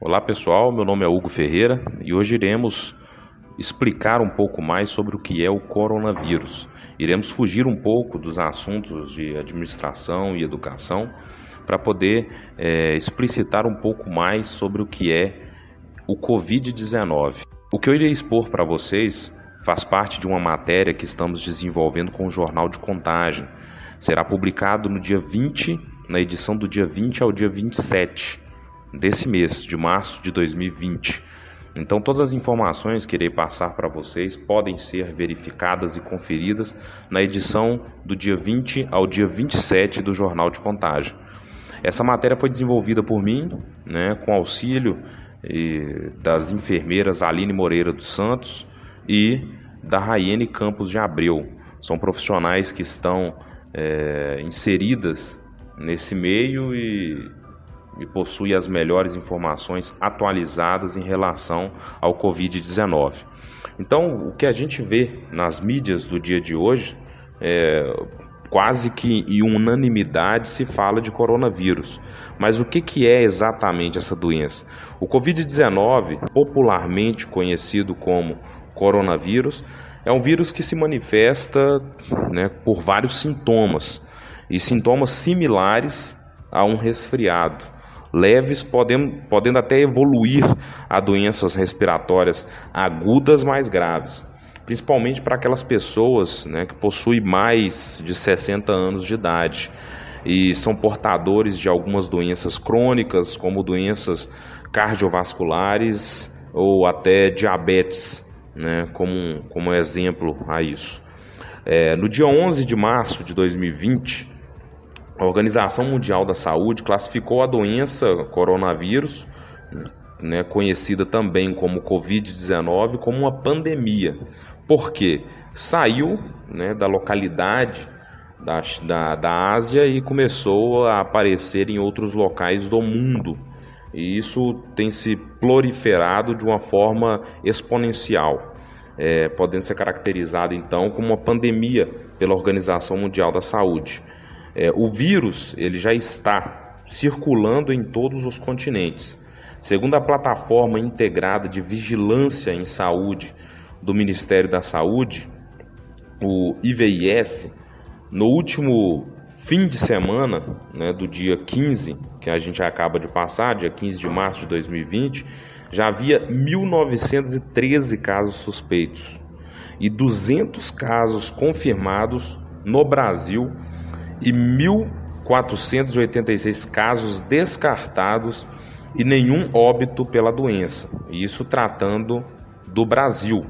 Olá pessoal, meu nome é Hugo Ferreira e hoje iremos explicar um pouco mais sobre o que é o coronavírus. Iremos fugir um pouco dos assuntos de administração e educação para poder explicitar um pouco mais sobre o que é o Covid-19. O que eu irei expor para vocês faz parte de uma matéria que estamos desenvolvendo com o Jornal de Contagem. Será publicado no dia 20, na edição do dia 20 ao dia 27 desse mês, de março de 2020. Então todas as informações que irei passar para vocês podem ser verificadas e conferidas na edição do dia 20 ao dia 27 do Jornal de Contagem. Essa matéria foi desenvolvida por mim, com auxílio das enfermeiras Aline Moreira dos Santos e da Raiane Campos de Abreu. São profissionais que estão inseridas nesse meio e possui as melhores informações atualizadas em relação ao Covid-19. Então, o que a gente vê nas mídias do dia de hoje, quase que em unanimidade se fala de coronavírus. Mas o que é exatamente essa doença? O Covid-19, popularmente conhecido como coronavírus, é um vírus que se manifesta por vários sintomas, e sintomas similares a um resfriado. Leves, podendo até evoluir a doenças respiratórias agudas mais graves, principalmente para aquelas pessoas que possuem mais de 60 anos de idade e são portadores de algumas doenças crônicas, como doenças cardiovasculares ou até diabetes, como exemplo a isso. No dia 11 de março de 2020, a Organização Mundial da Saúde classificou a doença coronavírus, conhecida também como Covid-19, como uma pandemia. Por quê? Saiu da localidade da Ásia e começou a aparecer em outros locais do mundo. E isso tem se proliferado de uma forma exponencial, podendo ser caracterizado então como uma pandemia pela Organização Mundial da Saúde. O vírus ele já está circulando em todos os continentes. Segundo a plataforma integrada de vigilância em saúde do Ministério da Saúde, o IVIS, no último fim de semana, do dia 15, que a gente acaba de passar, dia 15 de março de 2020, já havia 1.913 casos suspeitos e 200 casos confirmados no Brasil e 1.486 casos descartados e nenhum óbito pela doença. Isso tratando do Brasil.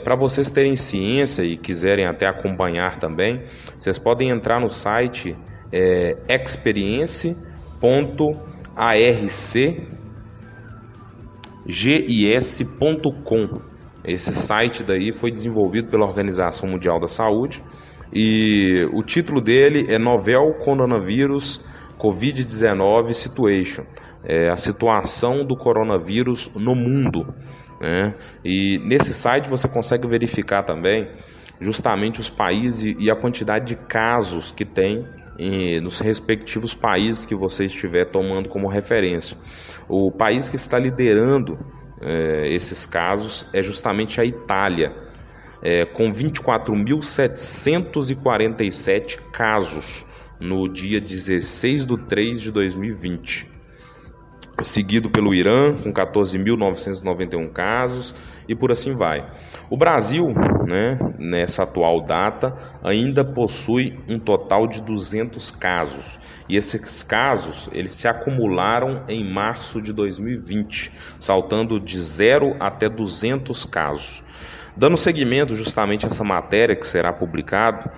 Para vocês terem ciência e quiserem até acompanhar também, vocês podem entrar no site experience.arcgis.com. Esse site daí foi desenvolvido pela Organização Mundial da Saúde e o título dele é Novel Coronavirus Covid-19 Situation, a situação do coronavírus no mundo. E nesse site você consegue verificar também justamente os países e a quantidade de casos que tem nos respectivos países que você estiver tomando como referência. O país que está liderando esses casos é justamente a Itália, com 24.747 casos no dia 16/3/2020. Seguido pelo Irã, com 14.991 casos, e por assim vai. O Brasil, nessa atual data, ainda possui um total de 200 casos. E esses casos, eles se acumularam em março de 2020, saltando de 0 até 200 casos. Dando seguimento justamente a essa matéria que será publicada,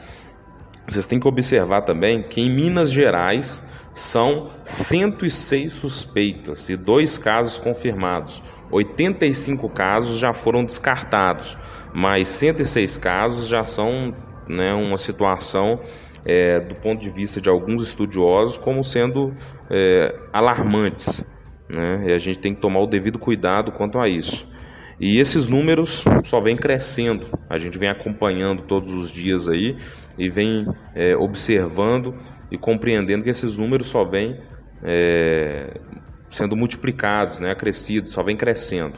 vocês têm que observar também que em Minas Gerais são 106 suspeitas e 2 casos confirmados. 85 casos já foram descartados, mas 106 casos já são uma situação, do ponto de vista de alguns estudiosos, como sendo alarmantes. E a gente tem que tomar o devido cuidado quanto a isso. E esses números só vêm crescendo, a gente vem acompanhando todos os dias aí e vem observando e compreendendo que esses números só vêm sendo multiplicados, né, acrescidos, só vem crescendo.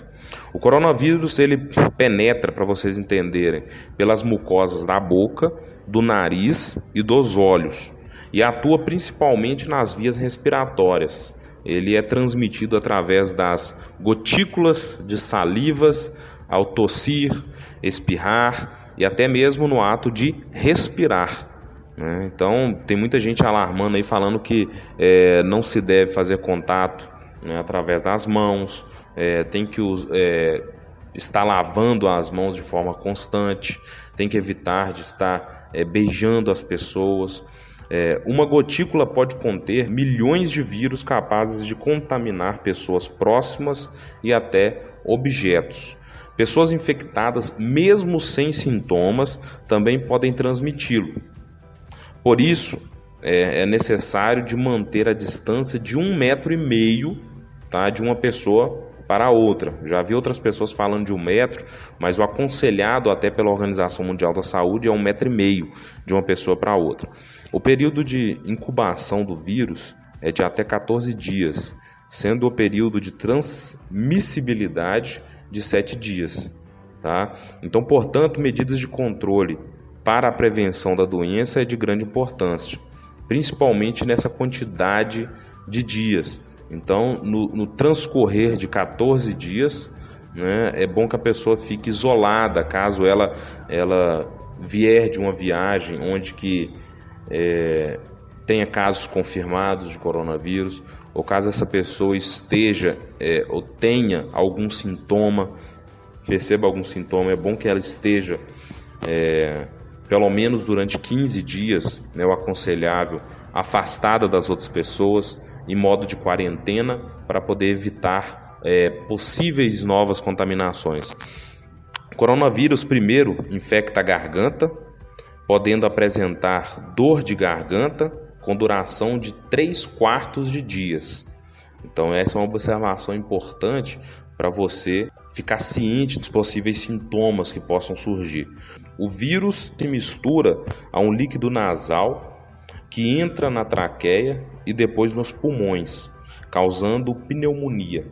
O coronavírus, ele penetra, para vocês entenderem, pelas mucosas da boca, do nariz e dos olhos, e atua principalmente nas vias respiratórias. Ele é transmitido através das gotículas de salivas, ao tossir, espirrar e até mesmo no ato de respirar. Então, tem muita gente alarmando aí, falando que não se deve fazer contato, né, através das mãos, tem que estar lavando as mãos de forma constante, tem que evitar de estar beijando as pessoas. Uma gotícula pode conter milhões de vírus capazes de contaminar pessoas próximas e até objetos. Pessoas infectadas, mesmo sem sintomas, também podem transmiti-lo. Por isso, é necessário de manter a distância de 1,5 metro, tá, de uma pessoa para a outra. Já vi outras pessoas falando de 1 metro, mas o aconselhado até pela Organização Mundial da Saúde é 1,5 metro de uma pessoa para a outra. O período de incubação do vírus é de até 14 dias, sendo o período de transmissibilidade de 7 dias. Tá? Então, portanto, medidas de controle para a prevenção da doença é de grande importância, principalmente nessa quantidade de dias. Então, no transcorrer de 14 dias, né, é bom que a pessoa fique isolada, caso ela vier de uma viagem onde que tenha casos confirmados de coronavírus, ou caso essa pessoa esteja ou tenha algum sintoma, perceba algum sintoma, é bom que ela esteja pelo menos durante 15 dias, né, o aconselhável, afastada das outras pessoas, em modo de quarentena, para poder evitar possíveis novas contaminações. O coronavírus primeiro infecta a garganta, podendo apresentar dor de garganta com duração de 3/4 de dias. Então essa é uma observação importante para você ficar ciente dos possíveis sintomas que possam surgir. O vírus se mistura a um líquido nasal que entra na traqueia e depois nos pulmões, causando pneumonia.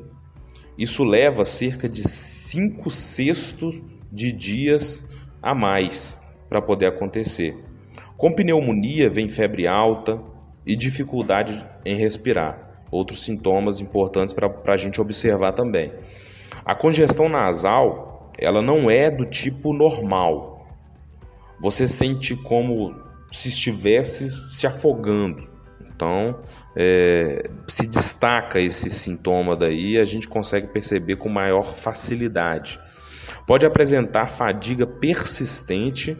Isso leva cerca de 5/6 de dias a mais para poder acontecer. Com pneumonia vem febre alta e dificuldade em respirar. Outros sintomas importantes para a gente observar também. A congestão nasal, ela não é do tipo normal. Você sente como se estivesse se afogando. Então, se destaca esse sintoma daí, a gente consegue perceber com maior facilidade. Pode apresentar fadiga persistente,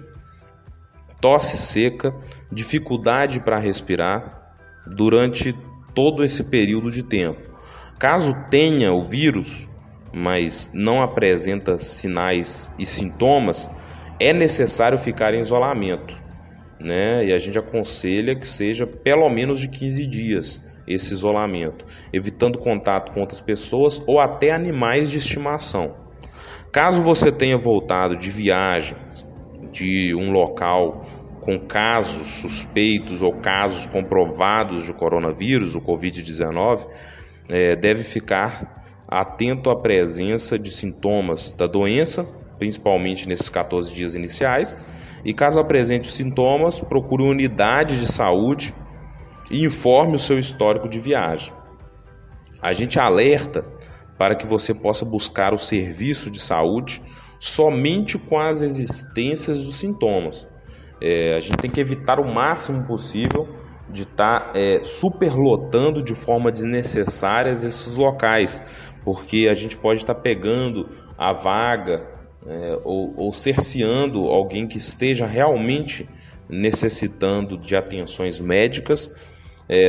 tosse seca, dificuldade para respirar durante todo esse período de tempo. Caso tenha o vírus, mas não apresenta sinais e sintomas, é necessário ficar em isolamento, né? E a gente aconselha que seja pelo menos de 15 dias esse isolamento, evitando contato com outras pessoas ou até animais de estimação. Caso você tenha voltado de viagem de um local com casos suspeitos ou casos comprovados de coronavírus, o Covid-19, deve ficar atento à presença de sintomas da doença, principalmente nesses 14 dias iniciais, e caso apresente sintomas, procure uma unidade de saúde e informe o seu histórico de viagem. A gente alerta para que você possa buscar o serviço de saúde somente com as existências dos sintomas. A gente tem que evitar o máximo possível de estar superlotando de forma desnecessária esses locais, porque a gente pode estar pegando a vaga ou cerceando alguém que esteja realmente necessitando de atenções médicas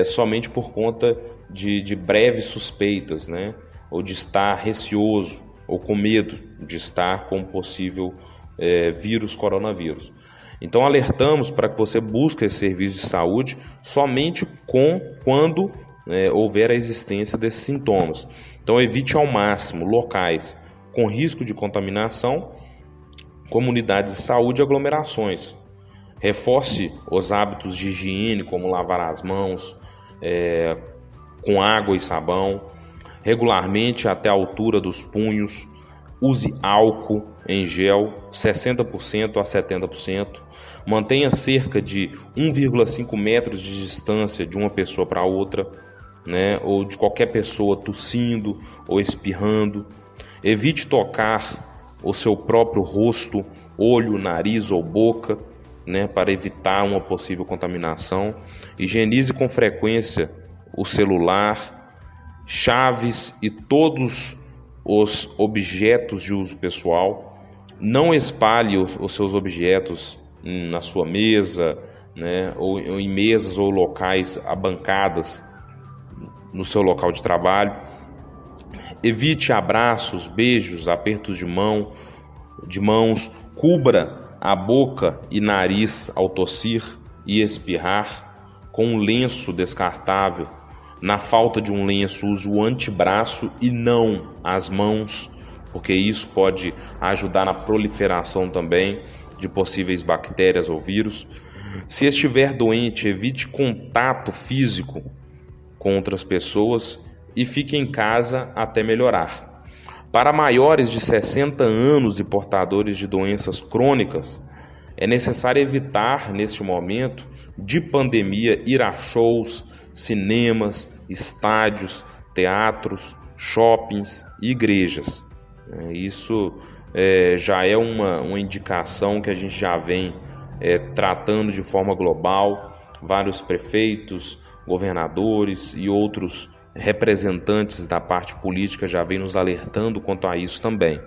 somente por conta de breves suspeitas, né? Ou de estar receoso ou com medo de estar com possível vírus coronavírus. Então alertamos para que você busque esse serviço de saúde somente quando houver a existência desses sintomas. Então evite ao máximo locais com risco de contaminação, comunidades de saúde e aglomerações. Reforce os hábitos de higiene, como lavar as mãos com água e sabão. regularmente até a altura dos punhos. Use álcool em gel 60% a 70%. Mantenha cerca de 1,5 metros de distância de uma pessoa para outra, né? Ou de qualquer pessoa tossindo ou espirrando. Evite tocar o seu próprio rosto, olho, nariz ou boca, né? Para evitar uma possível contaminação. Higienize com frequência o celular, chaves e todos os objetos de uso pessoal. Não espalhe os seus objetos na sua mesa, né, ou em mesas ou locais abancadas no seu local de trabalho. Evite abraços, beijos, apertos de mãos. Cubra a boca e nariz ao tossir e espirrar com um lenço descartável. Na falta de um lenço, use o antebraço e não as mãos, porque isso pode ajudar na proliferação também de possíveis bactérias ou vírus. Se estiver doente, evite contato físico com outras pessoas e fique em casa até melhorar. Para maiores de 60 anos e portadores de doenças crônicas, é necessário evitar, neste momento de pandemia, ir a shows, cinemas, estádios, teatros, shoppings e igrejas. Isso já é uma indicação que a gente já vem tratando de forma global. Vários prefeitos, governadores e outros representantes da parte política já vêm nos alertando quanto a isso também.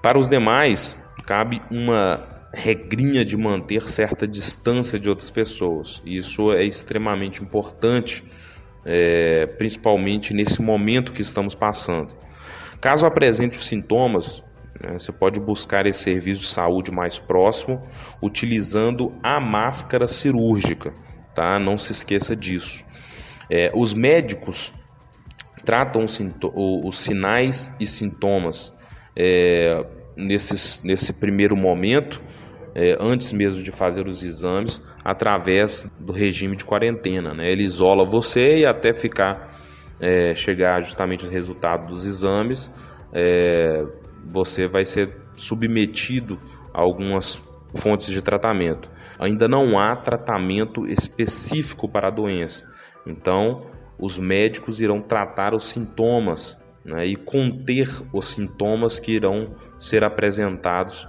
Para os demais, cabe uma regrinha de manter certa distância de outras pessoas. Isso é extremamente importante, principalmente nesse momento que estamos passando. Caso apresente os sintomas, você pode buscar esse serviço de saúde mais próximo utilizando a máscara cirúrgica, tá? Não se esqueça disso. Os médicos tratam os sinais e sintomas nesse primeiro momento, antes mesmo de fazer os exames, através do regime de quarentena, né? Ele isola você e até chegar justamente ao resultado dos exames, você vai ser submetido a algumas fontes de tratamento. Ainda não há tratamento específico para a doença, então os médicos irão tratar os sintomas, né, e conter os sintomas que irão ser apresentados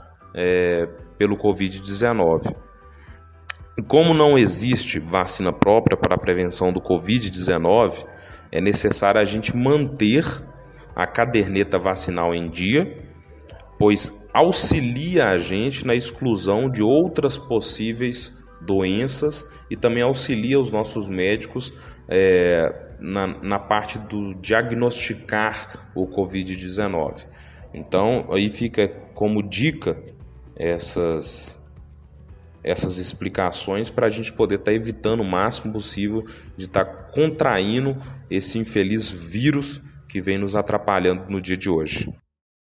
pelo Covid-19. Como não existe vacina própria para a prevenção do Covid-19, é necessário a gente manter a caderneta vacinal em dia, pois auxilia a gente na exclusão de outras possíveis doenças e também auxilia os nossos médicos na parte do diagnosticar o Covid-19. Então, aí fica como dica essas explicações para a gente poder estar evitando o máximo possível de estar contraindo esse infeliz vírus que vem nos atrapalhando no dia de hoje.